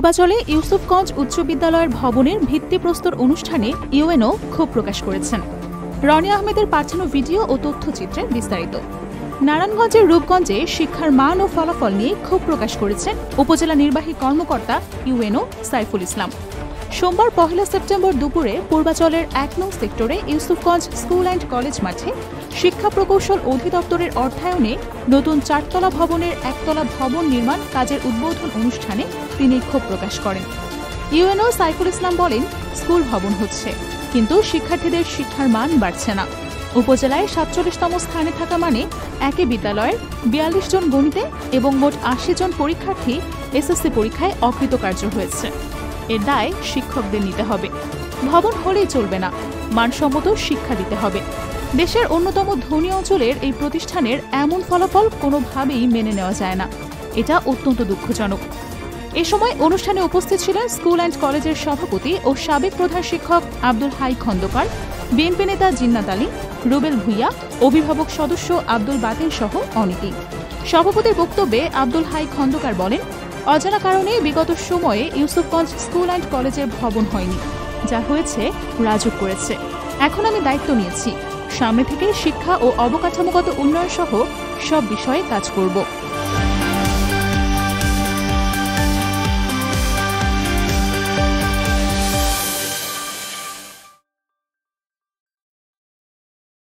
পূর্বাচলে ইউসুফগঞ্জ উচ্চ বিদ্যালয়ের ভবনের ভিত্তিপ্রস্তর অনুষ্ঠানে ইউএনও ক্ষোভ প্রকাশ করেছেন। রনি আহমেদের পাঠানো ভিডিও ও তথ্যচিত্রে বিস্তারিত। নারায়ণগঞ্জের রূপগঞ্জে শিক্ষার মান ও ফলাফল নিয়ে ক্ষোভ প্রকাশ করেছেন উপজেলা নির্বাহী কর্মকর্তা ইউএনও সাইফুল ইসলাম। সোমবার 1 সেপ্টেম্বর দুপুরে পূর্বাচলের 1 নং সেক্টরে ইউসুফগঞ্জ স্কুল অ্যান্ড কলেজ মাঠে শিক্ষা প্রকৌশল অধিদপ্তরের অর্থায়নে নতুন 4তলা ভবনের 1তলা ভবন নির্মাণ কাজের উদ্বোধন অনুষ্ঠানে তিনি ক্ষোভ প্রকাশ করেন। ইউএনও সাইফুল ইসলাম বলেন, স্কুল ভবন হচ্ছে, কিন্তু শিক্ষার্থীদের শিক্ষার মান বাড়ছে না। উপজেলায় 47তম স্থানে থাকা মানে একই বিদ্যালয়ের 42 জন গণিতে এবং মোট 80 জন পরীক্ষার্থী এসএসসি পরীক্ষায় অকৃতকার্য হয়েছে। এর দায় শিক্ষকদের নিতে হবে। ভবন হলেই চলবে না, মানসম্মত শিক্ষা দিতে হবে। দেশের অন্যতম ধনী অঞ্চলের এই প্রতিষ্ঠানের এমন ফলাফল কোনোভাবেই মেনে নেওয়া যায় না। এটা অত্যন্ত দুঃখজনক। এ সময় অনুষ্ঠানে উপস্থিত ছিলেন স্কুল অ্যান্ড কলেজের সভাপতি ও সাবেক প্রধান শিক্ষক আব্দুল হাই খন্দকার, বিএনপি নেতা জিন্নাত আলী, রুবেল ভুইয়া, অভিভাবক সদস্য আব্দুল বাতিল সহ অনেকেই। সভাপতির বক্তব্যে আব্দুল হাই খন্দকার বলেন, অজানা কারণে বিগত সময়ে ইউসুফগঞ্জ স্কুল অ্যান্ড কলেজের ভবন হয়নি, যা হয়েছে রাজুক করেছে। এখন আমি দায়িত্ব নিয়েছি, সামনে থেকে শিক্ষা ও অবকাঠামোগত উন্নয়ন সহ সব বিষয়ে কাজ করব।